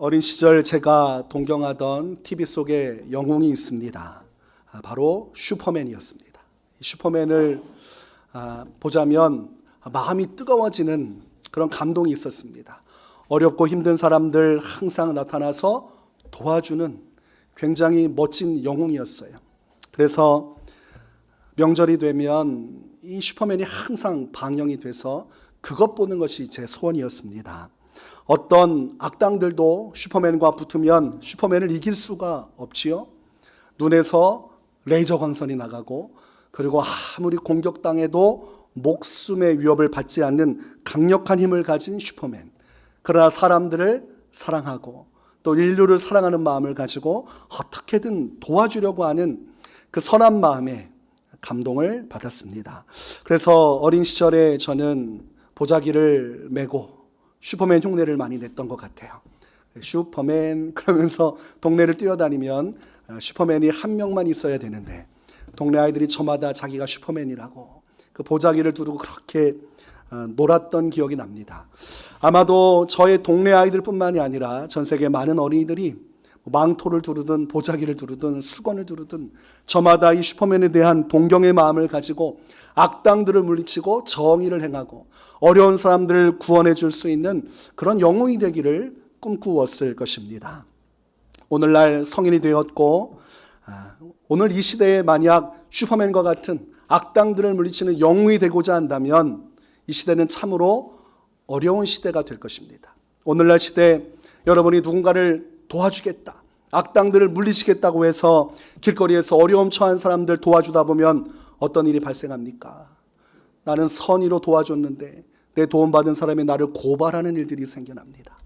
어린 시절 제가 동경하던 TV 속에 영웅이 있습니다. 바로 슈퍼맨이었습니다. 슈퍼맨을 보자면 마음이 뜨거워지는 그런 감동이 있었습니다. 어렵고 힘든 사람들 항상 나타나서 도와주는 굉장히 멋진 영웅이었어요. 그래서 명절이 되면 이 슈퍼맨이 항상 방영이 돼서 그것 보는 것이 제 소원이었습니다. 어떤 악당들도 슈퍼맨과 붙으면 슈퍼맨을 이길 수가 없지요. 눈에서 레이저 광선이 나가고, 그리고 아무리 공격당해도 목숨의 위협을 받지 않는 강력한 힘을 가진 슈퍼맨. 그러나 사람들을 사랑하고 또 인류를 사랑하는 마음을 가지고 어떻게든 도와주려고 하는 그 선한 마음에 감동을 받았습니다. 그래서 어린 시절에 저는 보자기를 메고 슈퍼맨 흉내를 많이 냈던 것 같아요. 슈퍼맨 그러면서 동네를 뛰어다니면 슈퍼맨이 한 명만 있어야 되는데 동네 아이들이 저마다 자기가 슈퍼맨이라고 그 보자기를 두르고 그렇게 놀았던 기억이 납니다. 아마도 저의 동네 아이들뿐만이 아니라 전 세계 많은 어린이들이 망토를 두르든 보자기를 두르든 수건을 두르든 저마다 이 슈퍼맨에 대한 동경의 마음을 가지고 악당들을 물리치고 정의를 행하고 어려운 사람들을 구원해 줄 수 있는 그런 영웅이 되기를 꿈꾸었을 것입니다. 오늘날 성인이 되었고 오늘 이 시대에 만약 슈퍼맨과 같은 악당들을 물리치는 영웅이 되고자 한다면 이 시대는 참으로 어려운 시대가 될 것입니다. 오늘날 시대 여러분이 누군가를 도와주겠다, 악당들을 물리치겠다고 해서 길거리에서 어려움 처한 사람들 도와주다 보면 어떤 일이 발생합니까? 나는 선의로 도와줬는데 내 도움받은 사람이 나를 고발하는 일들이 생겨납니다.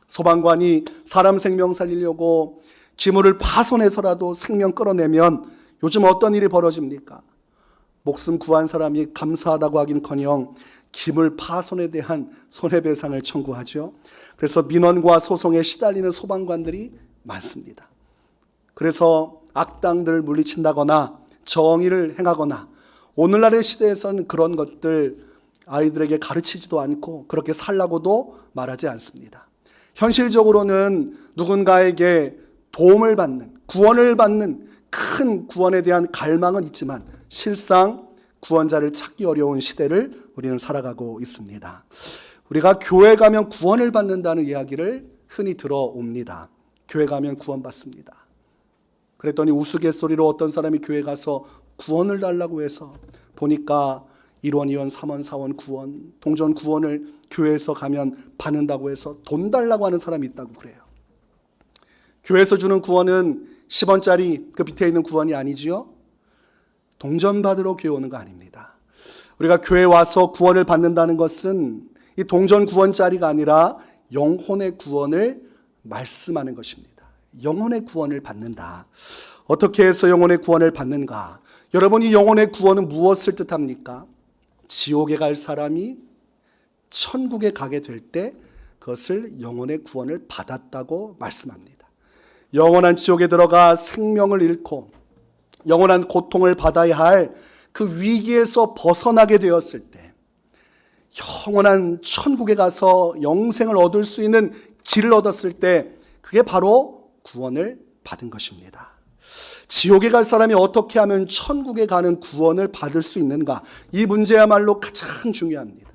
소방관이 사람 생명 살리려고 기물을 파손해서라도 생명 끌어내면 요즘 어떤 일이 벌어집니까? 목숨 구한 사람이 감사하다고 하긴커녕 기물 파손에 대한 손해배상을 청구하죠. 그래서 민원과 소송에 시달리는 소방관들이 많습니다. 그래서 악당들을 물리친다거나 정의를 행하거나 오늘날의 시대에서는 그런 것들 아이들에게 가르치지도 않고 그렇게 살라고도 말하지 않습니다. 현실적으로는 누군가에게 도움을 받는, 구원을 받는 큰 구원에 대한 갈망은 있지만 실상 구원자를 찾기 어려운 시대를 우리는 살아가고 있습니다. 우리가 교회 가면 구원을 받는다는 이야기를 흔히 들어옵니다. 교회 가면 구원받습니다. 그랬더니 우스갯소리로 어떤 사람이 교회 가서 구원을 달라고 해서 보니까 1원, 2원, 3원, 4원 구원, 동전 구원을 교회에서 가면 받는다고 해서 돈 달라고 하는 사람이 있다고 그래요. 교회에서 주는 구원은 10원짜리 그 밑에 있는 구원이 아니지요. 동전 받으러 교회 오는 거 아닙니다. 우리가 교회 와서 구원을 받는다는 것은 이 동전 구원짜리가 아니라 영혼의 구원을 말씀하는 것입니다. 영혼의 구원을 받는다. 어떻게 해서 영혼의 구원을 받는가? 여러분, 이 영혼의 구원은 무엇을 뜻합니까? 지옥에 갈 사람이 천국에 가게 될 때 그것을 영혼의 구원을 받았다고 말씀합니다. 영원한 지옥에 들어가 생명을 잃고 영원한 고통을 받아야 할 그 위기에서 벗어나게 되었을 때 영원한 천국에 가서 영생을 얻을 수 있는 길을 얻었을 때 그게 바로 구원을 받은 것입니다. 지옥에 갈 사람이 어떻게 하면 천국에 가는 구원을 받을 수 있는가? 이 문제야말로 가장 중요합니다.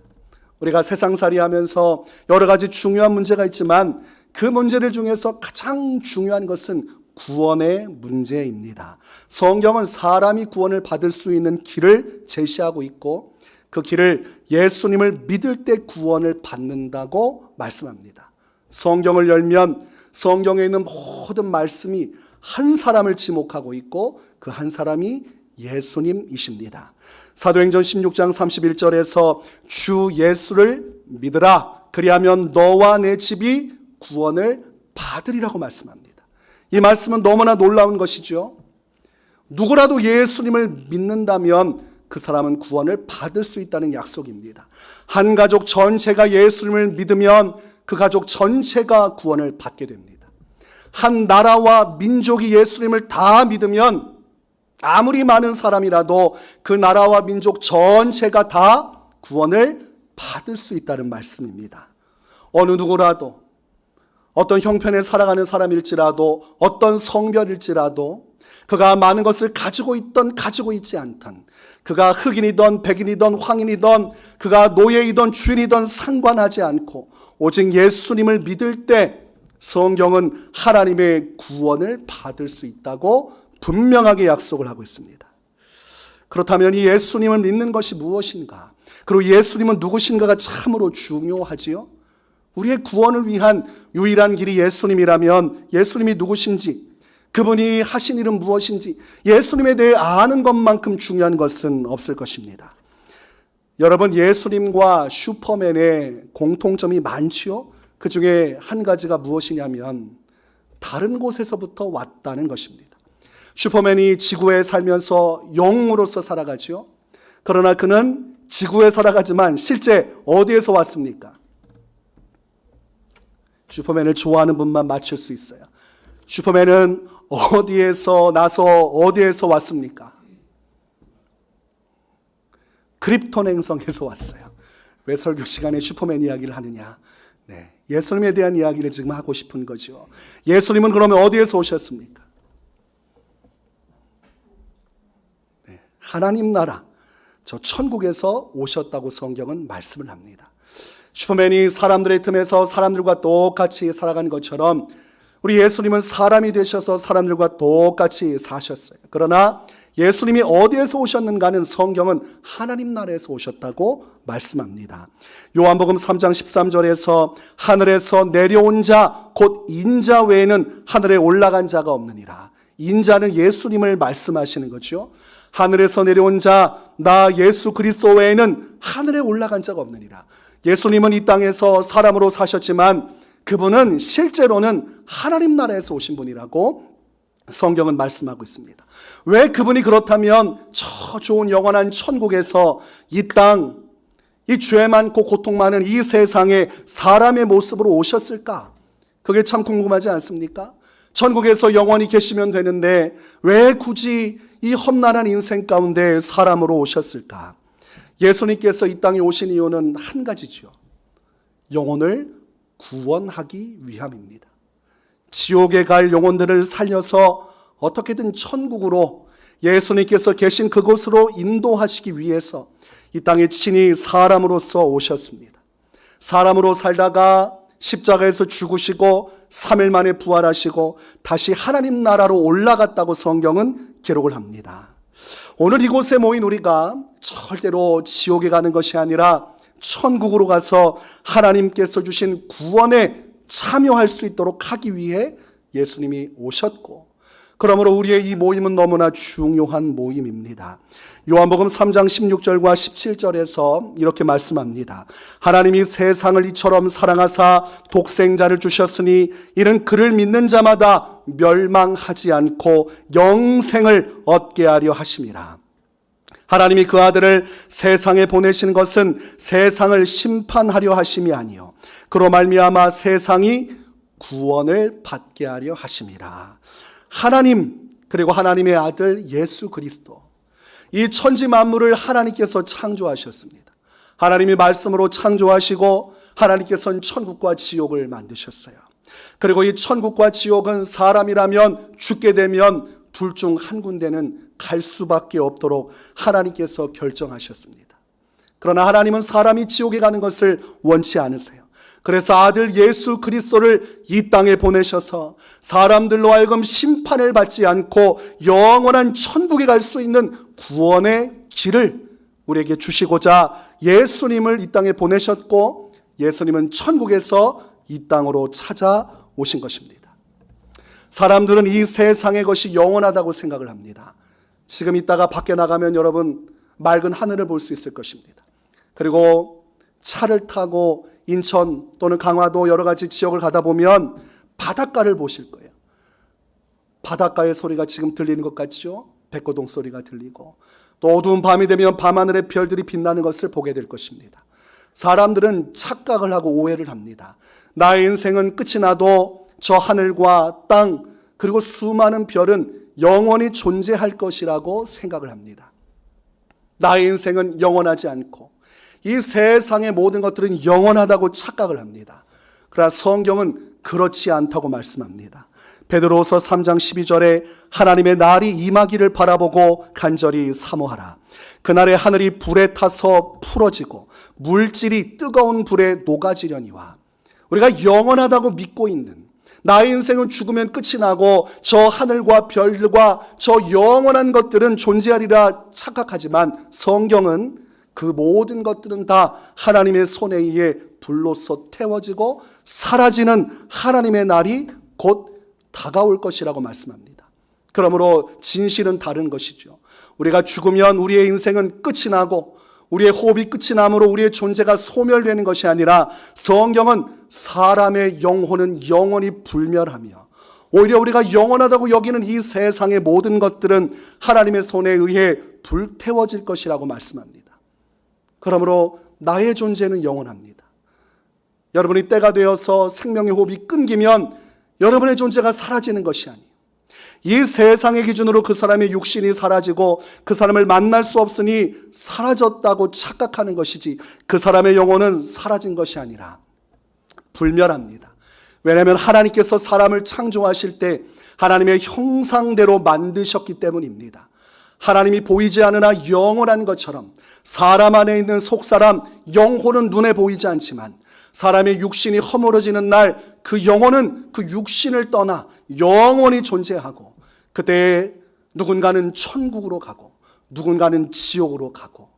우리가 세상살이 하면서 여러 가지 중요한 문제가 있지만 그 문제들 중에서 가장 중요한 것은 구원의 문제입니다. 성경은 사람이 구원을 받을 수 있는 길을 제시하고 있고 그 길을 예수님을 믿을 때 구원을 받는다고 말씀합니다. 성경을 열면 성경에 있는 모든 말씀이 한 사람을 지목하고 있고 그 한 사람이 예수님이십니다. 사도행전 16장 31절에서 주 예수를 믿으라 그리하면 너와 내 집이 구원을 받으리라고 말씀합니다. 이 말씀은 너무나 놀라운 것이죠. 누구라도 예수님을 믿는다면 그 사람은 구원을 받을 수 있다는 약속입니다. 한 가족 전체가 예수님을 믿으면 그 가족 전체가 구원을 받게 됩니다. 한 나라와 민족이 예수님을 다 믿으면 아무리 많은 사람이라도 그 나라와 민족 전체가 다 구원을 받을 수 있다는 말씀입니다. 어느 누구라도 어떤 형편에 살아가는 사람일지라도, 어떤 성별일지라도, 그가 많은 것을 가지고 있던 가지고 있지 않던, 그가 흑인이든 백인이든 황인이든, 그가 노예이든 주인이든 상관하지 않고 오직 예수님을 믿을 때 성경은 하나님의 구원을 받을 수 있다고 분명하게 약속을 하고 있습니다. 그렇다면 이 예수님을 믿는 것이 무엇인가? 그리고 예수님은 누구신가가 참으로 중요하지요. 우리의 구원을 위한 유일한 길이 예수님이라면 예수님이 누구신지, 그분이 하신 일은 무엇인지 예수님에 대해 아는 것만큼 중요한 것은 없을 것입니다. 여러분, 예수님과 슈퍼맨의 공통점이 많지요. 그 중에 한 가지가 무엇이냐면 다른 곳에서부터 왔다는 것입니다. 슈퍼맨이 지구에 살면서 영웅으로서 살아가죠. 그러나 그는 지구에 살아가지만 실제 어디에서 왔습니까? 슈퍼맨을 좋아하는 분만 맞출 수 있어요. 슈퍼맨은 어디에서 나서 어디에서 왔습니까? 크립톤 행성에서 왔어요. 왜 설교 시간에 슈퍼맨 이야기를 하느냐? 네, 예수님에 대한 이야기를 지금 하고 싶은 거죠. 예수님은 그러면 어디에서 오셨습니까? 네, 하나님 나라, 저 천국에서 오셨다고 성경은 말씀을 합니다. 슈퍼맨이 사람들의 틈에서 사람들과 똑같이 살아가는 것처럼 우리 예수님은 사람이 되셔서 사람들과 똑같이 사셨어요. 그러나 예수님이 어디에서 오셨는가는 성경은 하나님 나라에서 오셨다고 말씀합니다. 요한복음 3장 13절에서 하늘에서 내려온 자 곧 인자 외에는 하늘에 올라간 자가 없느니라. 인자는 예수님을 말씀하시는 거죠. 하늘에서 내려온 자 나 예수 그리스도 외에는 하늘에 올라간 자가 없느니라. 예수님은 이 땅에서 사람으로 사셨지만 그분은 실제로는 하나님 나라에서 오신 분이라고 성경은 말씀하고 있습니다. 왜 그분이 그렇다면 저 좋은 영원한 천국에서 이 땅, 이 죄 많고 고통 많은 이 세상에 사람의 모습으로 오셨을까? 그게 참 궁금하지 않습니까? 천국에서 영원히 계시면 되는데 왜 굳이 이 험난한 인생 가운데 사람으로 오셨을까? 예수님께서 이 땅에 오신 이유는 한 가지죠. 영혼을 구원하기 위함입니다. 지옥에 갈 영혼들을 살려서 어떻게든 천국으로 예수님께서 계신 그곳으로 인도하시기 위해서 이 땅에 친히 사람으로서 오셨습니다. 사람으로 살다가 십자가에서 죽으시고 3일 만에 부활하시고 다시 하나님 나라로 올라갔다고 성경은 기록을 합니다. 오늘 이곳에 모인 우리가 절대로 지옥에 가는 것이 아니라 천국으로 가서 하나님께서 주신 구원에 참여할 수 있도록 하기 위해 예수님이 오셨고, 그러므로 우리의 이 모임은 너무나 중요한 모임입니다. 요한복음 3장 16절과 17절에서 이렇게 말씀합니다. 하나님이 세상을 이처럼 사랑하사 독생자를 주셨으니 이는 그를 믿는 자마다 멸망하지 않고 영생을 얻게 하려 하심이라. 하나님이 그 아들을 세상에 보내신 것은 세상을 심판하려 하심이 아니요 그로 말미암아 세상이 구원을 받게 하려 하심이라. 하나님, 그리고 하나님의 아들 예수 그리스도, 이 천지 만물을 하나님께서 창조하셨습니다. 하나님이 말씀으로 창조하시고 하나님께서는 천국과 지옥을 만드셨어요. 그리고 이 천국과 지옥은 사람이라면 죽게 되면 둘 중 한 군데는 갈 수밖에 없도록 하나님께서 결정하셨습니다. 그러나 하나님은 사람이 지옥에 가는 것을 원치 않으세요. 그래서 아들 예수 그리스도를 이 땅에 보내셔서 사람들로 하여금 심판을 받지 않고 영원한 천국에 갈 수 있는 구원의 길을 우리에게 주시고자 예수님을 이 땅에 보내셨고, 예수님은 천국에서 이 땅으로 찾아오신 것입니다. 사람들은 이 세상의 것이 영원하다고 생각을 합니다. 지금 이따가 밖에 나가면 여러분 맑은 하늘을 볼 수 있을 것입니다. 그리고 차를 타고 인천 또는 강화도 여러 가지 지역을 가다 보면 바닷가를 보실 거예요. 바닷가의 소리가 지금 들리는 것 같죠? 백고동 소리가 들리고, 또 어두운 밤이 되면 밤하늘의 별들이 빛나는 것을 보게 될 것입니다. 사람들은 착각을 하고 오해를 합니다. 나의 인생은 끝이 나도 저 하늘과 땅 그리고 수많은 별은 영원히 존재할 것이라고 생각을 합니다. 나의 인생은 영원하지 않고 이 세상의 모든 것들은 영원하다고 착각을 합니다. 그러나 성경은 그렇지 않다고 말씀합니다. 베드로후서 3장 12절에 하나님의 날이 임하기를 바라보고 간절히 사모하라. 그날에 하늘이 불에 타서 풀어지고 물질이 뜨거운 불에 녹아지려니와. 우리가 영원하다고 믿고 있는, 나의 인생은 죽으면 끝이 나고 저 하늘과 별과 저 영원한 것들은 존재하리라 착각하지만, 성경은 그 모든 것들은 다 하나님의 손에 의해 불로서 태워지고 사라지는 하나님의 날이 곧 다가올 것이라고 말씀합니다. 그러므로 진실은 다른 것이죠. 우리가 죽으면 우리의 인생은 끝이 나고 우리의 호흡이 끝이 남으로 우리의 존재가 소멸되는 것이 아니라, 성경은 사람의 영혼은 영원히 불멸하며 오히려 우리가 영원하다고 여기는 이 세상의 모든 것들은 하나님의 손에 의해 불태워질 것이라고 말씀합니다. 그러므로 나의 존재는 영원합니다. 여러분이 때가 되어서 생명의 호흡이 끊기면 여러분의 존재가 사라지는 것이 아니에요. 이 세상의 기준으로 그 사람의 육신이 사라지고 그 사람을 만날 수 없으니 사라졌다고 착각하는 것이지, 그 사람의 영혼은 사라진 것이 아니라 불멸합니다. 왜냐하면 하나님께서 사람을 창조하실 때 하나님의 형상대로 만드셨기 때문입니다. 하나님이 보이지 않으나 영원한 것처럼 사람 안에 있는 속사람 영혼은 눈에 보이지 않지만, 사람의 육신이 허물어지는 날 그 영혼은 그 육신을 떠나 영원히 존재하고, 그때 누군가는 천국으로 가고 누군가는 지옥으로 가고,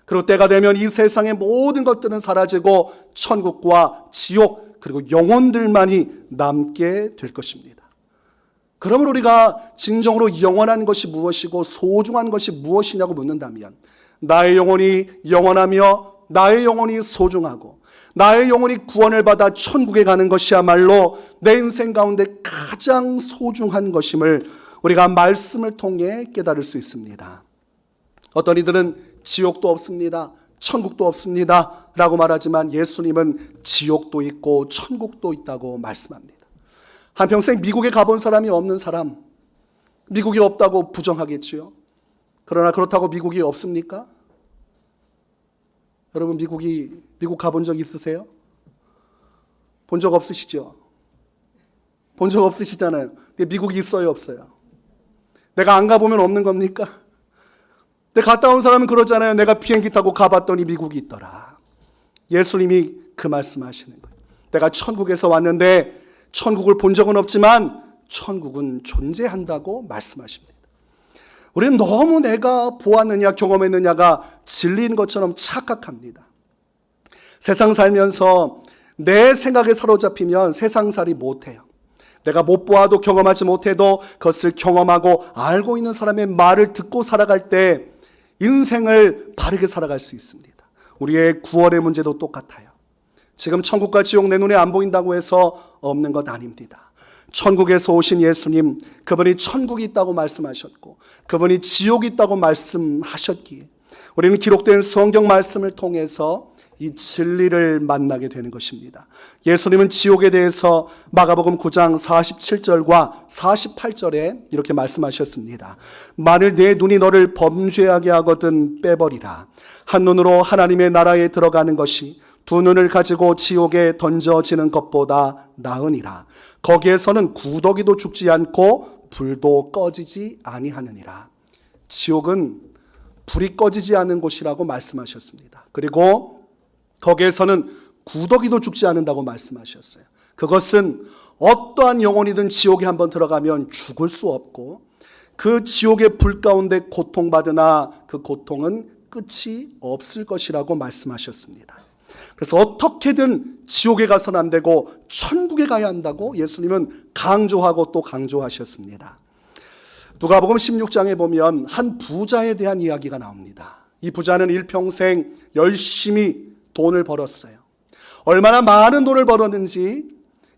그리고 때가 되면 이 세상의 모든 것들은 사라지고 천국과 지옥 그리고 영혼들만이 남게 될 것입니다. 그러므로 우리가 진정으로 영원한 것이 무엇이고 소중한 것이 무엇이냐고 묻는다면, 나의 영혼이 영원하며 나의 영혼이 소중하고 나의 영혼이 구원을 받아 천국에 가는 것이야말로 내 인생 가운데 가장 소중한 것임을 우리가 말씀을 통해 깨달을 수 있습니다. 어떤 이들은 지옥도 없습니다, 천국도 없습니다 라고 말하지만, 예수님은 지옥도 있고 천국도 있다고 말씀합니다. 한평생 미국에 가본 사람이 없는 사람, 미국이 없다고 부정하겠지요. 그러나 그렇다고 미국이 없습니까? 여러분 미국 가본 적 있으세요? 본 적 없으시죠? 본 적 없으시잖아요. 근데 미국이 있어요, 없어요? 내가 안 가보면 없는 겁니까? 내가 갔다 온 사람은 그러잖아요. 내가 비행기 타고 가봤더니 미국이 있더라. 예수님이 그 말씀하시는 거예요. 내가 천국에서 왔는데 천국을 본 적은 없지만 천국은 존재한다고 말씀하십니다. 우리는 너무 내가 보았느냐 경험했느냐가 진리인 것처럼 착각합니다. 세상 살면서 내 생각에 사로잡히면 세상살이 못해요. 내가 못 보아도 경험하지 못해도 그것을 경험하고 알고 있는 사람의 말을 듣고 살아갈 때 인생을 바르게 살아갈 수 있습니다. 우리의 구원의 문제도 똑같아요. 지금 천국과 지옥 내 눈에 안 보인다고 해서 없는 것 아닙니다. 천국에서 오신 예수님, 그분이 천국이 있다고 말씀하셨고 그분이 지옥이 있다고 말씀하셨기에 우리는 기록된 성경 말씀을 통해서 이 진리를 만나게 되는 것입니다. 예수님은 지옥에 대해서 마가복음 9장 47절과 48절에 이렇게 말씀하셨습니다. 만일 내 눈이 너를 범죄하게 하거든 빼버리라. 한 눈으로 하나님의 나라에 들어가는 것이 두 눈을 가지고 지옥에 던져지는 것보다 나으니라. 거기에서는 구더기도 죽지 않고 불도 꺼지지 아니하느니라. 지옥은 불이 꺼지지 않는 곳이라고 말씀하셨습니다. 그리고 거기에서는 구더기도 죽지 않는다고 말씀하셨어요. 그것은 어떠한 영혼이든 지옥에 한번 들어가면 죽을 수 없고 그 지옥의 불 가운데 고통받으나 그 고통은 끝이 없을 것이라고 말씀하셨습니다. 그래서 어떻게든 지옥에 가서는 안 되고 천국에 가야 한다고 예수님은 강조하고 또 강조하셨습니다. 누가복음 16장에 보면 한 부자에 대한 이야기가 나옵니다. 이 부자는 일평생 열심히 돈을 벌었어요. 얼마나 많은 돈을 벌었는지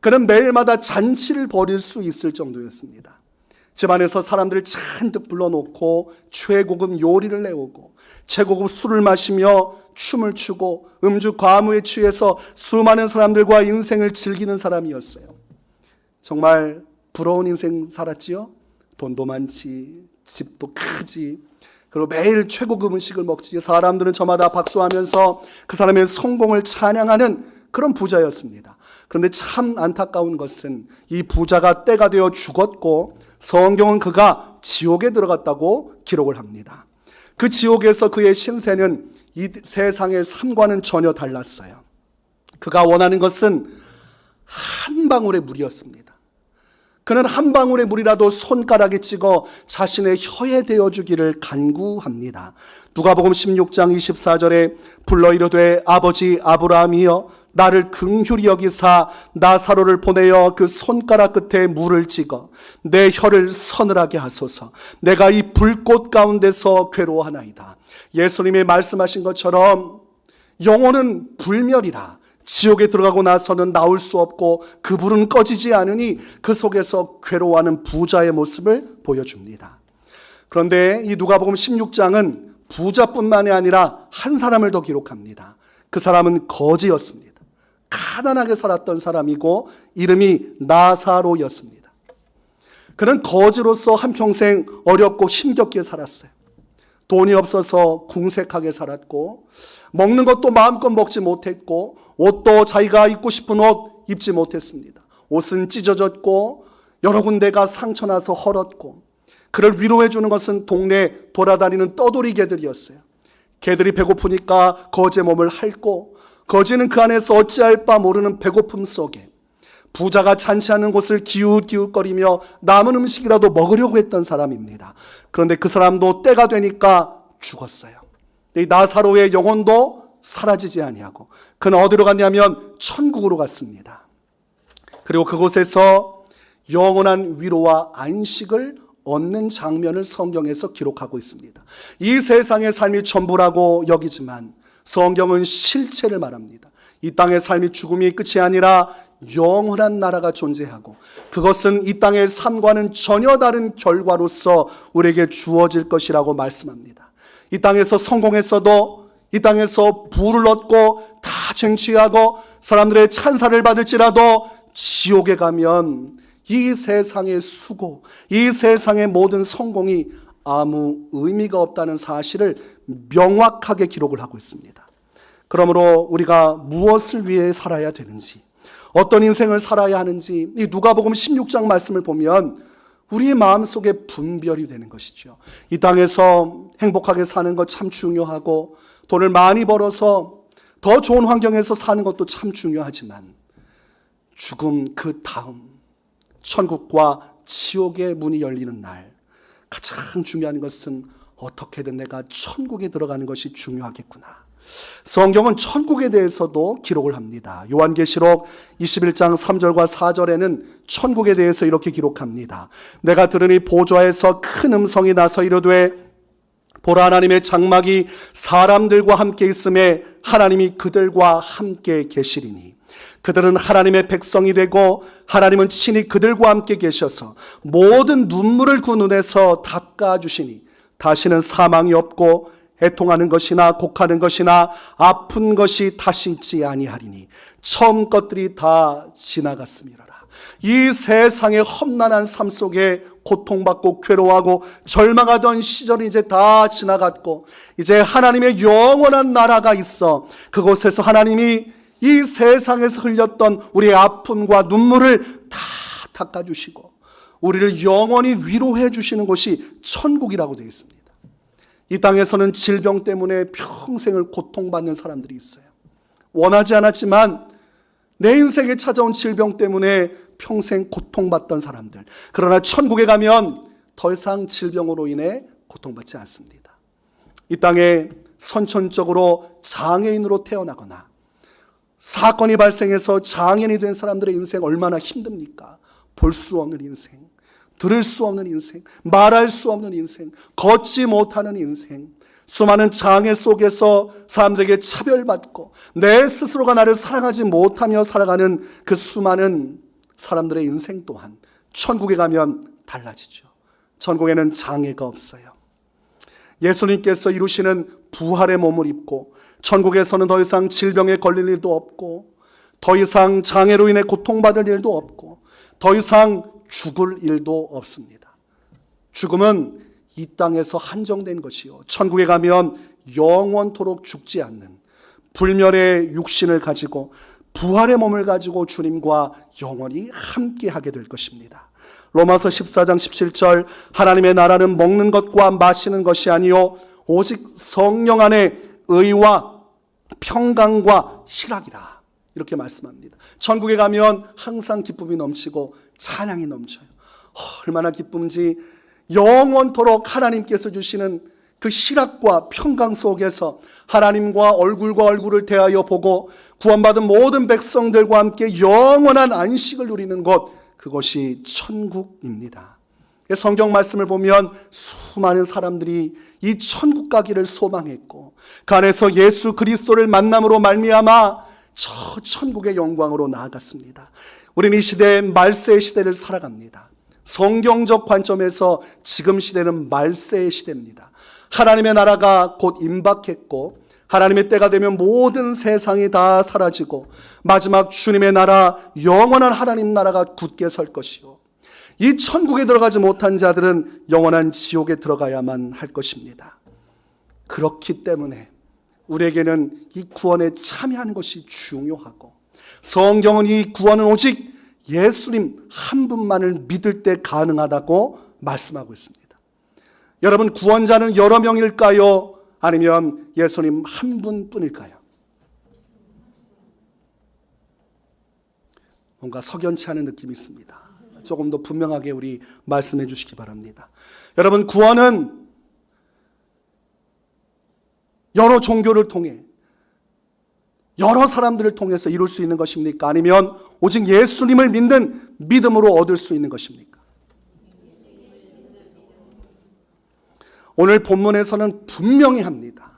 그는 매일마다 잔치를 벌일 수 있을 정도였습니다. 집안에서 사람들을 잔뜩 불러놓고 최고급 요리를 내오고 최고급 술을 마시며 춤을 추고 음주 과무에 취해서 수많은 사람들과 인생을 즐기는 사람이었어요. 정말 부러운 인생 살았지요? 돈도 많지, 집도 크지, 그리고 매일 최고급 음식을 먹지. 사람들은 저마다 박수하면서 그 사람의 성공을 찬양하는 그런 부자였습니다. 그런데 참 안타까운 것은 이 부자가 때가 되어 죽었고 성경은 그가 지옥에 들어갔다고 기록을 합니다. 그 지옥에서 그의 신세는 이 세상의 삶과는 전혀 달랐어요. 그가 원하는 것은 한 방울의 물이었습니다. 그는 한 방울의 물이라도 손가락에 찍어 자신의 혀에 대어주기를 간구합니다. 누가복음 16장 24절에 불러 이르되 아버지 아브라함이여 나를 긍휼히 여기사 나사로를 보내어 그 손가락 끝에 물을 찍어 내 혀를 서늘하게 하소서. 내가 이 불꽃 가운데서 괴로워하나이다. 예수님이 말씀하신 것처럼 영혼은 불멸이라 지옥에 들어가고 나서는 나올 수 없고 그 불은 꺼지지 않으니 그 속에서 괴로워하는 부자의 모습을 보여줍니다. 그런데 이 누가복음 16장은 부자뿐만이 아니라 한 사람을 더 기록합니다. 그 사람은 거지였습니다. 가난하게 살았던 사람이고 이름이 나사로였습니다. 그는 거지로서 한평생 어렵고 힘겹게 살았어요. 돈이 없어서 궁색하게 살았고 먹는 것도 마음껏 먹지 못했고 옷도 자기가 입고 싶은 옷 입지 못했습니다. 옷은 찢어졌고 여러 군데가 상처나서 헐었고 그를 위로해 주는 것은 동네 돌아다니는 떠돌이 개들이었어요. 개들이 배고프니까 거지의 몸을 핥고 거지는 그 안에서 어찌할 바 모르는 배고픔 속에 부자가 잔치하는 곳을 기웃기웃거리며 남은 음식이라도 먹으려고 했던 사람입니다. 그런데 그 사람도 때가 되니까 죽었어요. 이 나사로의 영혼도 사라지지 아니하고 그는 어디로 갔냐면 천국으로 갔습니다. 그리고 그곳에서 영원한 위로와 안식을 얻는 장면을 성경에서 기록하고 있습니다. 이 세상의 삶이 전부라고 여기지만 성경은 실체를 말합니다. 이 땅의 삶이 죽음이 끝이 아니라 영원한 나라가 존재하고 그것은 이 땅의 삶과는 전혀 다른 결과로서 우리에게 주어질 것이라고 말씀합니다. 이 땅에서 성공했어도 이 땅에서 부를 얻고 다 쟁취하고 사람들의 찬사를 받을지라도 지옥에 가면 이 세상의 수고, 이 세상의 모든 성공이 아무 의미가 없다는 사실을 명확하게 기록을 하고 있습니다. 그러므로 우리가 무엇을 위해 살아야 되는지, 어떤 인생을 살아야 하는지 이 누가복음 16장 말씀을 보면 우리의 마음속에 분별이 되는 것이죠. 이 땅에서 행복하게 사는 것 참 중요하고 돈을 많이 벌어서 더 좋은 환경에서 사는 것도 참 중요하지만 죽음 그 다음 천국과 지옥의 문이 열리는 날 가장 중요한 것은 어떻게든 내가 천국에 들어가는 것이 중요하겠구나. 성경은 천국에 대해서도 기록을 합니다. 요한계시록 21장 3절과 4절에는 천국에 대해서 이렇게 기록합니다. 내가 들으니 보좌에서 큰 음성이 나서 이르되 보라 하나님의 장막이 사람들과 함께 있음에 하나님이 그들과 함께 계시리니 그들은 하나님의 백성이 되고 하나님은 친히 그들과 함께 계셔서 모든 눈물을 그 눈에서 닦아주시니 다시는 사망이 없고 애통하는 것이나 곡하는 것이나 아픈 것이 다시 있지 아니하리니 처음 것들이 다 지나갔음이로라. 이 세상의 험난한 삶 속에 고통받고 괴로워하고 절망하던 시절이 이제 다 지나갔고 이제 하나님의 영원한 나라가 있어 그곳에서 하나님이 이 세상에서 흘렸던 우리의 아픔과 눈물을 다 닦아주시고 우리를 영원히 위로해 주시는 곳이 천국이라고 되어 있습니다. 이 땅에서는 질병 때문에 평생을 고통받는 사람들이 있어요. 원하지 않았지만 내 인생에 찾아온 질병 때문에 평생 고통받던 사람들. 그러나 천국에 가면 더 이상 질병으로 인해 고통받지 않습니다. 이 땅에 선천적으로 장애인으로 태어나거나 사건이 발생해서 장애인이 된 사람들의 인생 얼마나 힘듭니까? 볼 수 없는 인생, 들을 수 없는 인생, 말할 수 없는 인생, 걷지 못하는 인생, 수많은 장애 속에서 사람들에게 차별받고 내 스스로가 나를 사랑하지 못하며 살아가는 그 수많은 사람들의 인생 또한 천국에 가면 달라지죠. 천국에는 장애가 없어요. 예수님께서 이루시는 부활의 몸을 입고 천국에서는 더 이상 질병에 걸릴 일도 없고 더 이상 장애로 인해 고통받을 일도 없고 더 이상 죽을 일도 없습니다. 죽음은 이 땅에서 한정된 것이요 천국에 가면 영원토록 죽지 않는 불멸의 육신을 가지고 부활의 몸을 가지고 주님과 영원히 함께하게 될 것입니다. 로마서 14장 17절 하나님의 나라는 먹는 것과 마시는 것이 아니요 오직 성령 안에 의와 평강과 희락이라 이렇게 말씀합니다. 천국에 가면 항상 기쁨이 넘치고 찬양이 넘쳐요. 얼마나 기쁨인지 영원토록 하나님께서 주시는 그 희락과 평강 속에서 하나님과 얼굴과 얼굴을 대하여 보고 구원받은 모든 백성들과 함께 영원한 안식을 누리는 곳, 그것이 천국입니다. 성경 말씀을 보면 수많은 사람들이 이 천국 가기를 소망했고 그 안에서 예수 그리스도를 만남으로 말미암아 저 천국의 영광으로 나아갔습니다. 우리는 이 시대에 말세의 시대를 살아갑니다. 성경적 관점에서 지금 시대는 말세의 시대입니다. 하나님의 나라가 곧 임박했고 하나님의 때가 되면 모든 세상이 다 사라지고 마지막 주님의 나라, 영원한 하나님 나라가 굳게 설 것이요 이 천국에 들어가지 못한 자들은 영원한 지옥에 들어가야만 할 것입니다. 그렇기 때문에 우리에게는 이 구원에 참여하는 것이 중요하고 성경은 이 구원은 오직 예수님 한 분만을 믿을 때 가능하다고 말씀하고 있습니다. 여러분, 구원자는 여러 명일까요? 아니면 예수님 한 분뿐일까요? 뭔가 석연치 않은 느낌이 있습니다. 조금 더 분명하게 우리 말씀해 주시기 바랍니다. 여러분, 구원은 여러 종교를 통해 여러 사람들을 통해서 이룰 수 있는 것입니까? 아니면 오직 예수님을 믿는 믿음으로 얻을 수 있는 것입니까? 오늘 본문에서는 분명히 합니다.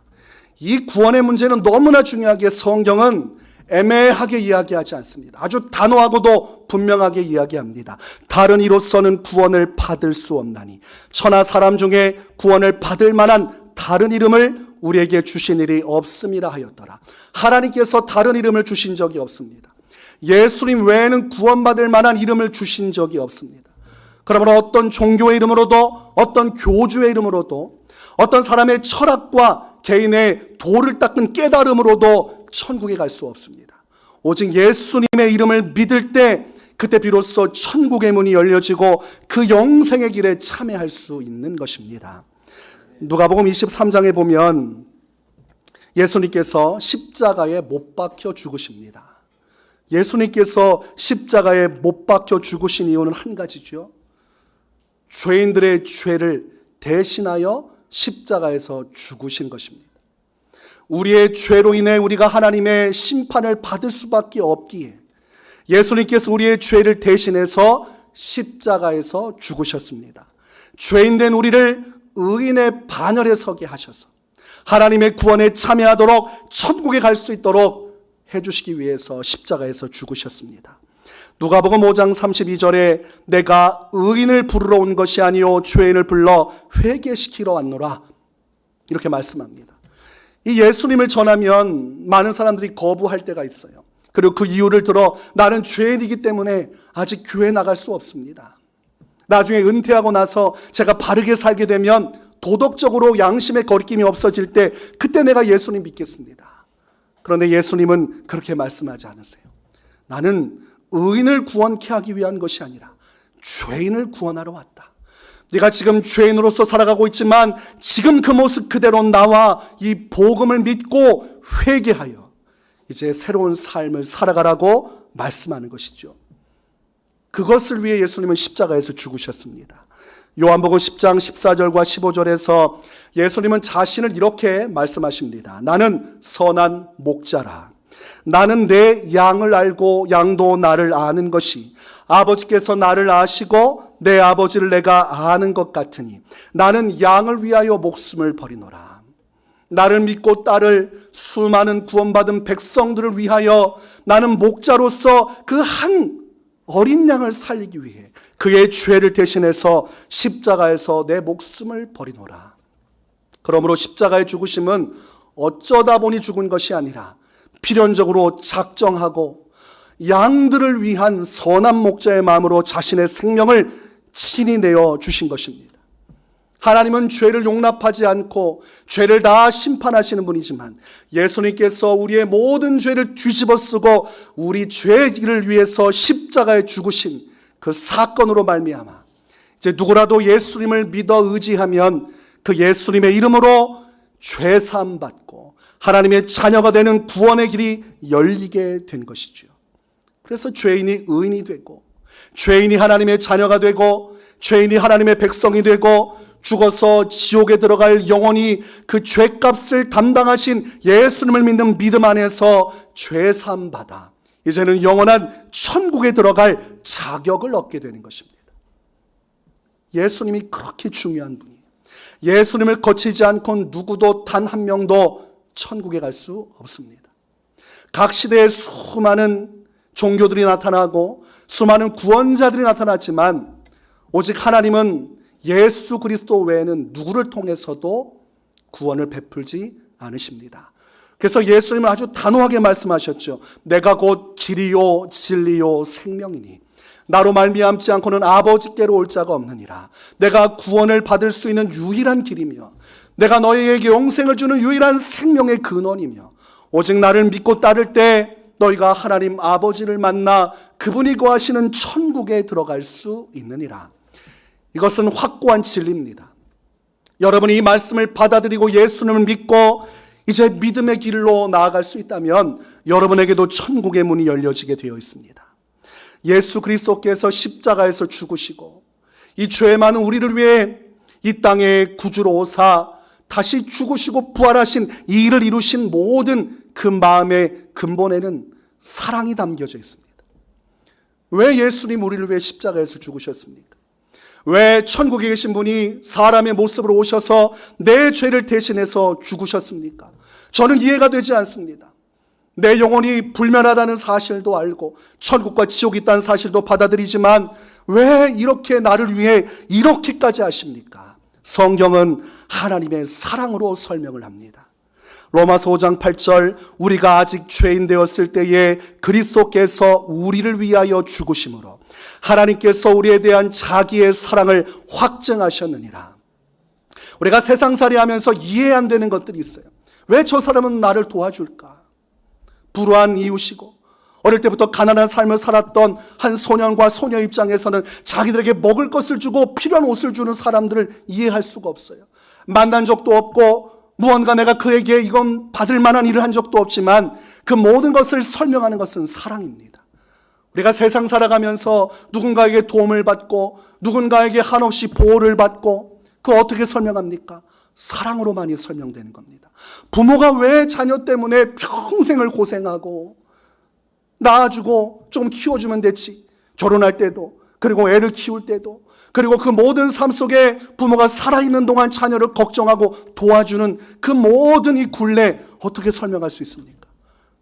이 구원의 문제는 너무나 중요하게 성경은 애매하게 이야기하지 않습니다. 아주 단호하고도 분명하게 이야기합니다. 다른 이로서는 구원을 받을 수 없나니 천하 사람 중에 구원을 받을 만한 다른 이름을 우리에게 주신 일이 없음이라 하였더라. 하나님께서 다른 이름을 주신 적이 없습니다. 예수님 외에는 구원받을 만한 이름을 주신 적이 없습니다. 그러므로 어떤 종교의 이름으로도 어떤 교주의 이름으로도 어떤 사람의 철학과 개인의 도를 닦은 깨달음으로도 천국에 갈 수 없습니다. 오직 예수님의 이름을 믿을 때 그때 비로소 천국의 문이 열려지고 그 영생의 길에 참여할 수 있는 것입니다. 누가복음 23장에 보면 예수님께서 십자가에 못 박혀 죽으십니다. 예수님께서 십자가에 못 박혀 죽으신 이유는 한 가지죠. 죄인들의 죄를 대신하여 십자가에서 죽으신 것입니다. 우리의 죄로 인해 우리가 하나님의 심판을 받을 수밖에 없기에 예수님께서 우리의 죄를 대신해서 십자가에서 죽으셨습니다. 죄인된 우리를 의인의 반열에 서게 하셔서 하나님의 구원에 참여하도록 천국에 갈 수 있도록 해주시기 위해서 십자가에서 죽으셨습니다. 누가복음 5장 32절에 내가 의인을 부르러 온 것이 아니요 죄인을 불러 회개시키러 왔노라 이렇게 말씀합니다. 이 예수님을 전하면 많은 사람들이 거부할 때가 있어요. 그리고 그 이유를 들어 나는 죄인이기 때문에 아직 교회 나갈 수 없습니다. 나중에 은퇴하고 나서 제가 바르게 살게 되면 도덕적으로 양심의 거리낌이 없어질 때 그때 내가 예수님 믿겠습니다. 그런데 예수님은 그렇게 말씀하지 않으세요. 나는 의인을 구원케 하기 위한 것이 아니라 죄인을 구원하러 왔다. 네가 지금 죄인으로서 살아가고 있지만 지금 그 모습 그대로 나와 이 복음을 믿고 회개하여 이제 새로운 삶을 살아가라고 말씀하는 것이죠. 그것을 위해 예수님은 십자가에서 죽으셨습니다. 요한복음 10장 14절과 15절에서 예수님은 자신을 이렇게 말씀하십니다. 나는 선한 목자라. 나는 내 양을 알고 양도 나를 아는 것이 아버지께서 나를 아시고 내 아버지를 내가 아는 것 같으니 나는 양을 위하여 목숨을 버리노라. 나를 믿고 따를 수많은 구원받은 백성들을 위하여 나는 목자로서 그 한 어린 양을 살리기 위해 그의 죄를 대신해서 십자가에서 내 목숨을 버리노라. 그러므로 십자가의 죽으심은 어쩌다 보니 죽은 것이 아니라 필연적으로 작정하고 양들을 위한 선한 목자의 마음으로 자신의 생명을 친히 내어 주신 것입니다. 하나님은 죄를 용납하지 않고 죄를 다 심판하시는 분이지만 예수님께서 우리의 모든 죄를 뒤집어 쓰고 우리 죄를 위해서 십자가에 죽으신 그 사건으로 말미암아 이제 누구라도 예수님을 믿어 의지하면 그 예수님의 이름으로 죄 사함 받고 하나님의 자녀가 되는 구원의 길이 열리게 된 것이죠. 그래서 죄인이 의인이 되고 죄인이 하나님의 자녀가 되고 죄인이 하나님의 백성이 되고 죽어서 지옥에 들어갈 영원히 그 죄값을 담당하신 예수님을 믿는 믿음 안에서 죄사함 받아 이제는 영원한 천국에 들어갈 자격을 얻게 되는 것입니다. 예수님이 그렇게 중요한 분이에요. 예수님을 거치지 않고 누구도 단 한 명도 천국에 갈 수 없습니다. 각 시대에 수많은 종교들이 나타나고 수많은 구원자들이 나타났지만 오직 하나님은 예수 그리스도 외에는 누구를 통해서도 구원을 베풀지 않으십니다. 그래서 예수님은 아주 단호하게 말씀하셨죠. 내가 곧 길이요 진리요 생명이니 나로 말미암지 않고는 아버지께로 올 자가 없느니라. 내가 구원을 받을 수 있는 유일한 길이며 내가 너희에게 영생을 주는 유일한 생명의 근원이며 오직 나를 믿고 따를 때 너희가 하나님 아버지를 만나 그분이 거하시는 천국에 들어갈 수 있느니라. 이것은 확고한 진리입니다. 여러분이 이 말씀을 받아들이고 예수님을 믿고 이제 믿음의 길로 나아갈 수 있다면 여러분에게도 천국의 문이 열려지게 되어 있습니다. 예수 그리스도께서 십자가에서 죽으시고 이 죄 많은 우리를 위해 이 땅에 구주로 오사 다시 죽으시고 부활하신 이 일을 이루신 모든 그 마음의 근본에는 사랑이 담겨져 있습니다. 왜 예수님 우리를 위해 십자가에서 죽으셨습니까? 왜 천국에 계신 분이 사람의 모습으로 오셔서 내 죄를 대신해서 죽으셨습니까? 저는 이해가 되지 않습니다. 내 영혼이 불면하다는 사실도 알고 천국과 지옥이 있다는 사실도 받아들이지만 왜 이렇게 나를 위해 이렇게까지 하십니까? 성경은 하나님의 사랑으로 설명을 합니다. 로마서 5장 8절 우리가 아직 죄인 되었을 때에 그리스도께서 우리를 위하여 죽으심으로 하나님께서 우리에 대한 자기의 사랑을 확증하셨느니라. 우리가 세상살이 하면서 이해 안 되는 것들이 있어요. 왜 저 사람은 나를 도와줄까? 불우한 이웃이고 어릴 때부터 가난한 삶을 살았던 한 소년과 소녀 입장에서는 자기들에게 먹을 것을 주고 필요한 옷을 주는 사람들을 이해할 수가 없어요. 만난 적도 없고 무언가 내가 그에게 이건 받을 만한 일을 한 적도 없지만 그 모든 것을 설명하는 것은 사랑입니다. 우리가 세상 살아가면서 누군가에게 도움을 받고 누군가에게 한없이 보호를 받고 그거 어떻게 설명합니까? 사랑으로 많이 설명되는 겁니다. 부모가 왜 자녀 때문에 평생을 고생하고 낳아주고 좀 키워주면 됐지. 결혼할 때도 그리고 애를 키울 때도 그리고 그 모든 삶 속에 부모가 살아있는 동안 자녀를 걱정하고 도와주는 그 모든 이 굴레 어떻게 설명할 수 있습니까?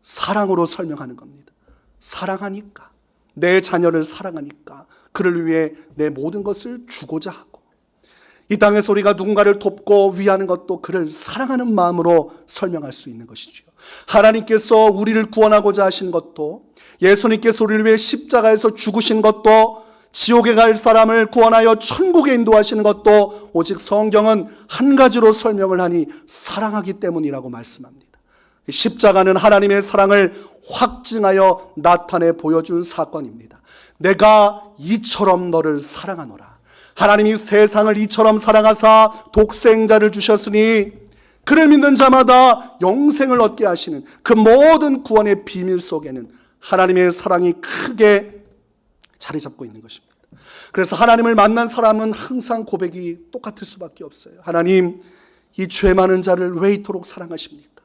사랑으로 설명하는 겁니다. 사랑하니까 내 자녀를 사랑하니까 그를 위해 내 모든 것을 주고자 하고 이 땅에서 우리가 누군가를 돕고 위하는 것도 그를 사랑하는 마음으로 설명할 수 있는 것이죠. 하나님께서 우리를 구원하고자 하신 것도 예수님께서 우리를 위해 십자가에서 죽으신 것도 지옥에 갈 사람을 구원하여 천국에 인도하시는 것도 오직 성경은 한 가지로 설명을 하니 사랑하기 때문이라고 말씀합니다. 십자가는 하나님의 사랑을 확증하여 나타내 보여준 사건입니다. 내가 이처럼 너를 사랑하노라. 하나님이 세상을 이처럼 사랑하사 독생자를 주셨으니 그를 믿는 자마다 영생을 얻게 하시는 그 모든 구원의 비밀 속에는 하나님의 사랑이 크게 자리 잡고 있는 것입니다. 그래서 하나님을 만난 사람은 항상 고백이 똑같을 수밖에 없어요. 하나님, 이 죄 많은 자를 왜 이토록 사랑하십니까?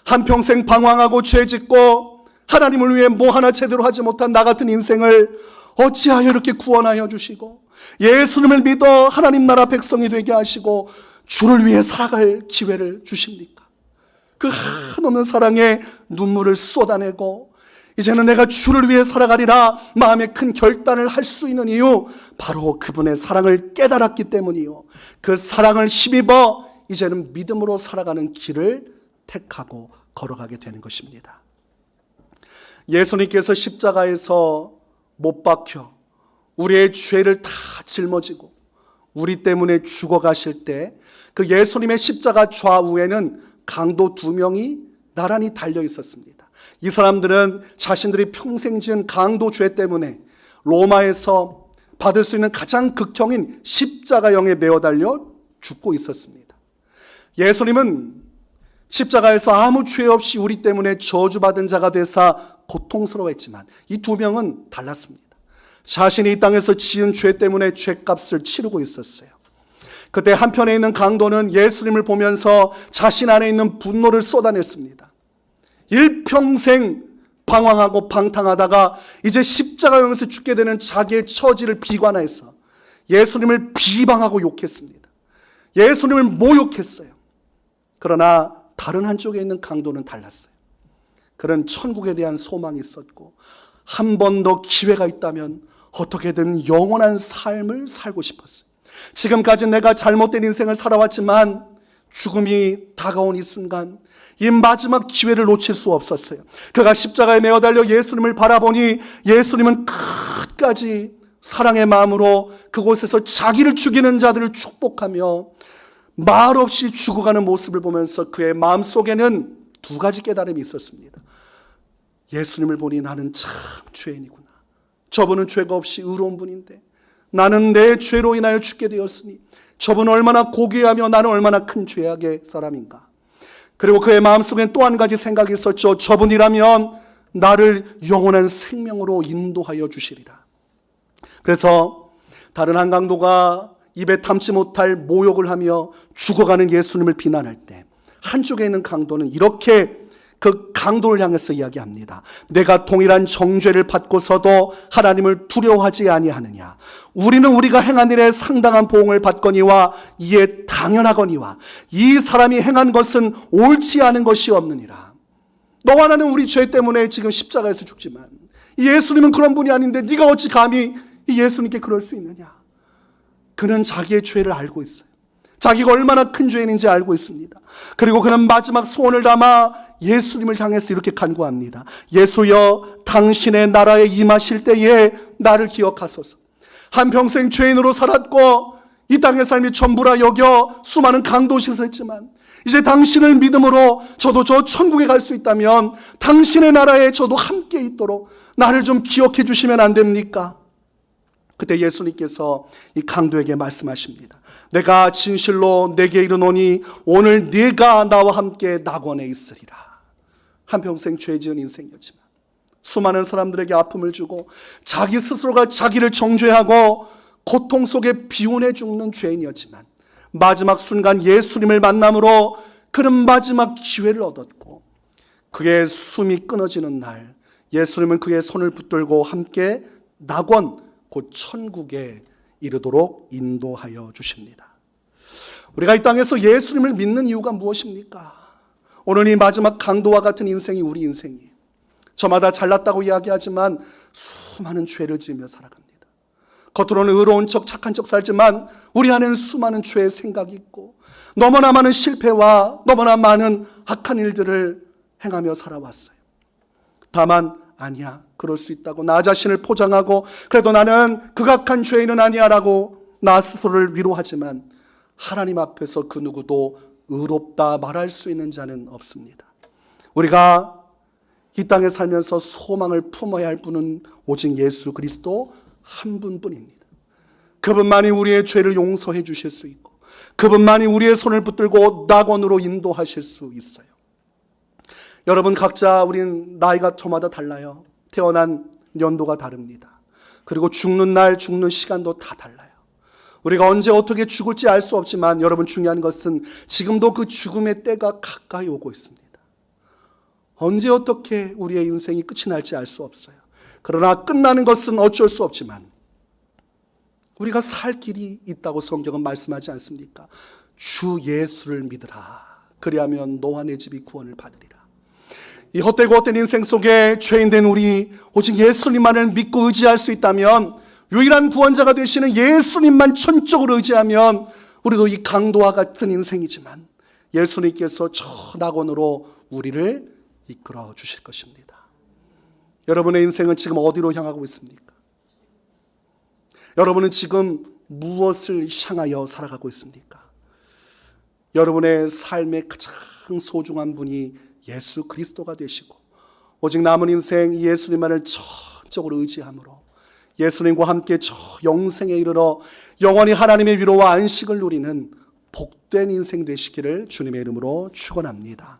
한평생 방황하고 죄 짓고 하나님을 위해 뭐 하나 제대로 하지 못한 나 같은 인생을 어찌하여 이렇게 구원하여 주시고 예수님을 믿어 하나님 나라 백성이 되게 하시고 주를 위해 살아갈 기회를 주십니까? 그 한없는 사랑에 눈물을 쏟아내고 이제는 내가 주를 위해 살아가리라 마음에 큰 결단을 할 수 있는 이유, 바로 그분의 사랑을 깨달았기 때문이요. 그 사랑을 힘입어 이제는 믿음으로 살아가는 길을 택하고 걸어가게 되는 것입니다. 예수님께서 십자가에서 못 박혀 우리의 죄를 다 짊어지고 우리 때문에 죽어가실 때 그 예수님의 십자가 좌우에는 강도 2명이 나란히 달려 있었습니다. 이 사람들은 자신들이 평생 지은 강도 죄 때문에 로마에서 받을 수 있는 가장 극형인 십자가형에 매어 달려 죽고 있었습니다. 예수님은 십자가에서 아무 죄 없이 우리 때문에 저주받은 자가 되사 고통스러워했지만 이 2명은 달랐습니다. 자신이 이 땅에서 지은 죄 때문에 죄값을 치르고 있었어요. 그때 한편에 있는 강도는 예수님을 보면서 자신 안에 있는 분노를 쏟아냈습니다. 일평생 방황하고 방탕하다가 이제 십자가형에서 죽게 되는 자기의 처지를 비관해서 예수님을 비방하고 욕했습니다. 예수님을 모욕했어요. 그러나 다른 한쪽에 있는 강도는 달랐어요. 그는 천국에 대한 소망이 있었고 한 번 더 기회가 있다면 어떻게든 영원한 삶을 살고 싶었어요. 지금까지 내가 잘못된 인생을 살아왔지만 죽음이 다가온 이 순간 이 마지막 기회를 놓칠 수 없었어요. 그가 십자가에 매어 달려 예수님을 바라보니 예수님은 끝까지 사랑의 마음으로 그곳에서 자기를 죽이는 자들을 축복하며 말없이 죽어가는 모습을 보면서 그의 마음속에는 2가지 깨달음이 있었습니다. 예수님을 보니 나는 참 죄인이구나. 저분은 죄가 없이 의로운 분인데 나는 내 죄로 인하여 죽게 되었으니 저분은 얼마나 고귀하며 나는 얼마나 큰 죄악의 사람인가. 그리고 그의 마음속엔 또 한 가지 생각이 있었죠. 저분이라면 나를 영원한 생명으로 인도하여 주시리라. 그래서 다른 한 강도가 입에 담지 못할 모욕을 하며 죽어가는 예수님을 비난할 때 한쪽에 있는 강도는 이렇게 그 강도를 향해서 이야기합니다. 내가 동일한 정죄를 받고서도 하나님을 두려워하지 아니하느냐. 우리는 우리가 행한 일에 상당한 보응을 받거니와 이에 당연하거니와 이 사람이 행한 것은 옳지 않은 것이 없느니라. 너와 나는 우리 죄 때문에 지금 십자가에서 죽지만 예수님은 그런 분이 아닌데 네가 어찌 감히 예수님께 그럴 수 있느냐. 그는 자기의 죄를 알고 있어요. 자기가 얼마나 큰 죄인인지 알고 있습니다. 그리고 그는 마지막 소원을 담아 예수님을 향해서 이렇게 간구합니다. 예수여, 당신의 나라에 임하실 때에 나를 기억하소서. 한평생 죄인으로 살았고 이 땅의 삶이 전부라 여겨 수많은 강도짓을 했지만 이제 당신을 믿음으로 저도 저 천국에 갈 수 있다면 당신의 나라에 저도 함께 있도록 나를 좀 기억해 주시면 안 됩니까? 그때 예수님께서 이 강도에게 말씀하십니다. 내가 진실로 내게 이르노니 오늘 네가 나와 함께 낙원에 있으리라. 한평생 죄 지은 인생이었지만 수많은 사람들에게 아픔을 주고 자기 스스로가 자기를 정죄하고 고통 속에 비운해 죽는 죄인이었지만 마지막 순간 예수님을 만남으로 그는 마지막 기회를 얻었고 그의 숨이 끊어지는 날 예수님은 그의 손을 붙들고 함께 낙원 곧 천국에 이르도록 인도하여 주십니다. 우리가 이 땅에서 예수님을 믿는 이유가 무엇입니까? 오늘 이 마지막 강도와 같은 인생이 우리 인생이에요. 저마다 잘났다고 이야기하지만 수많은 죄를 지으며 살아갑니다. 겉으로는 의로운 척 착한 척 살지만 우리 안에는 수많은 죄의 생각이 있고 너무나 많은 실패와 너무나 많은 악한 일들을 행하며 살아왔어요. 다만 아니야, 그럴 수 있다고 나 자신을 포장하고 그래도 나는 극악한 죄인은 아니야 라고 나 스스로를 위로하지만 하나님 앞에서 그 누구도 의롭다 말할 수 있는 자는 없습니다. 우리가 이 땅에 살면서 소망을 품어야 할 분은 오직 예수 그리스도 한 분뿐입니다. 그분만이 우리의 죄를 용서해 주실 수 있고 그분만이 우리의 손을 붙들고 낙원으로 인도하실 수 있어요. 여러분 각자 우린 나이가 저마다 달라요. 태어난 연도가 다릅니다. 그리고 죽는 날 죽는 시간도 다 달라요. 우리가 언제 어떻게 죽을지 알 수 없지만 여러분 중요한 것은 지금도 그 죽음의 때가 가까이 오고 있습니다. 언제 어떻게 우리의 인생이 끝이 날지 알 수 없어요. 그러나 끝나는 것은 어쩔 수 없지만 우리가 살 길이 있다고 성경은 말씀하지 않습니까? 주 예수를 믿으라. 그리하면 너와 내 집이 구원을 받으리라. 이 헛되고 헛된 인생 속에 죄인된 우리 오직 예수님만을 믿고 의지할 수 있다면 유일한 구원자가 되시는 예수님만 천적으로 의지하면 우리도 이 강도와 같은 인생이지만 예수님께서 저 낙원으로 우리를 이끌어 주실 것입니다. 여러분의 인생은 지금 어디로 향하고 있습니까? 여러분은 지금 무엇을 향하여 살아가고 있습니까? 여러분의 삶의 가장 소중한 분이 예수 그리스도가 되시고 오직 남은 인생 예수님만을 전적으로 의지함으로 예수님과 함께 저 영생에 이르러 영원히 하나님의 위로와 안식을 누리는 복된 인생 되시기를 주님의 이름으로 축원합니다.